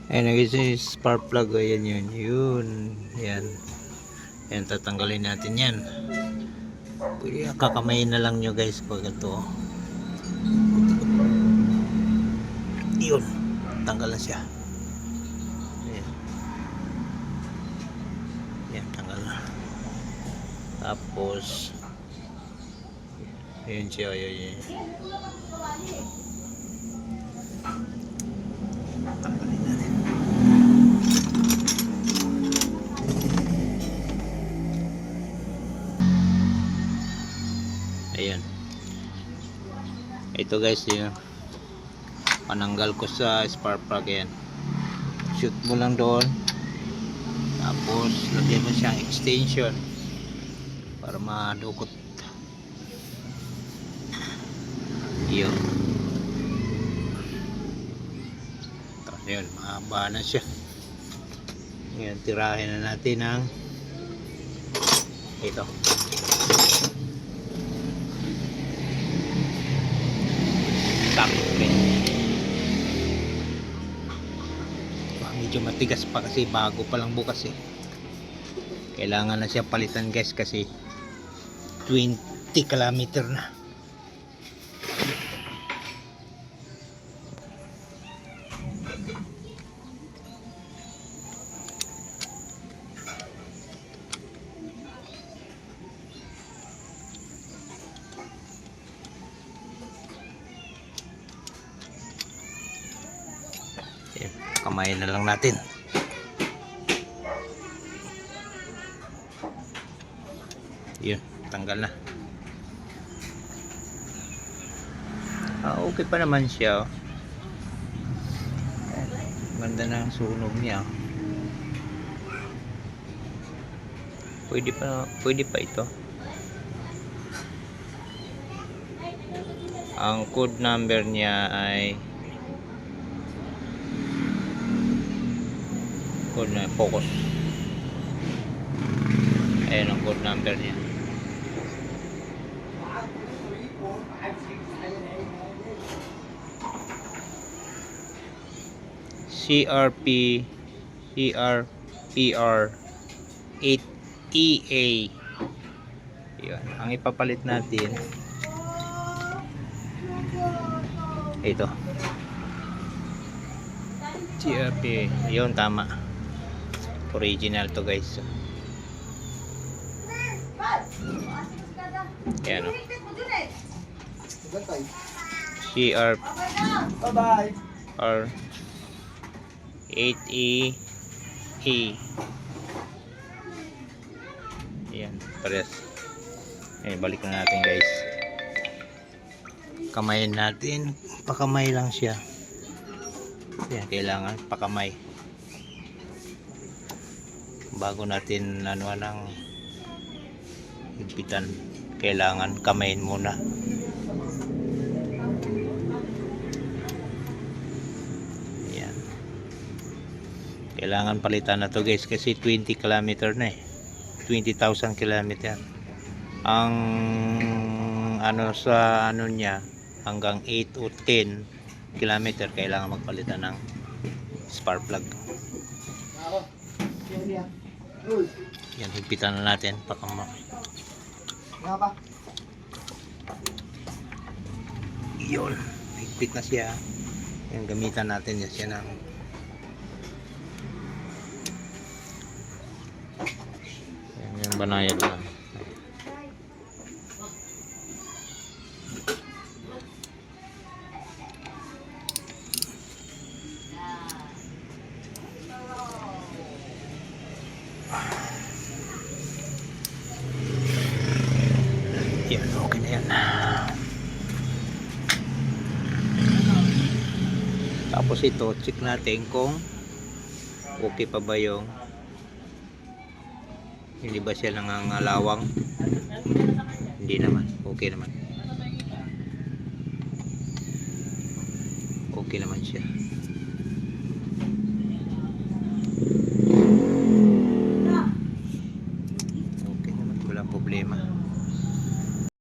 Ayan, nag-i spark plug. Ayan yun. Yan. Ayan, tatanggalin natin yan. Pwede kakamayin na lang nyo guys pag ito. Yun. Tanggal na siya. Ayan. Ayan, tanggal na. Tapos ayan siya. Ayan. Tanggalin natin. Ayan. Ito guys yung pananggal ko sa spark plug. Ayan. Shoot mo lang doon. Tapos lagyan mo siyang extension para madukot. Yun. Tapos yun, mahaba na siya. Ngayon, tirahin na natin ang ito. Medyo matigas pa kasi bago pa lang bukas eh. Kailangan na siya palitan guys kasi 20 km na. Kamayin na lang natin. Yun, tanggal na. Okay pa naman siya. Ganda ng sunog niya. Pwede pa ito. Ang code number niya ay code na focus. Ayan ang code number niya. CRPR 8EA. Yun. Ang ipapalit natin ito. CRP. Yun, tama. Original to guys. Yan o. CRPR 8E. Yan, pares. Balik na natin guys. Kamayin natin. Pakamay lang siya. Yan, kailangan pakamay. Bago natin ng higpitan, kailangan kamayin muna. Yan. Kailangan palitan na to guys kasi 20 km na eh. 20,000 km. Ang sa niya hanggang 8 o 10 km kailangan magpalitan ng spark plug. Yan, higpitan na natin yun, higpit na siya. Yan, gamitan natin yan siya ng yung banayad lang. Yan, okay na yan. Tapos ito, check natin kung okay pa ba yung hindi ba siya nangangalawang. Hindi naman, okay naman. Okay naman siya.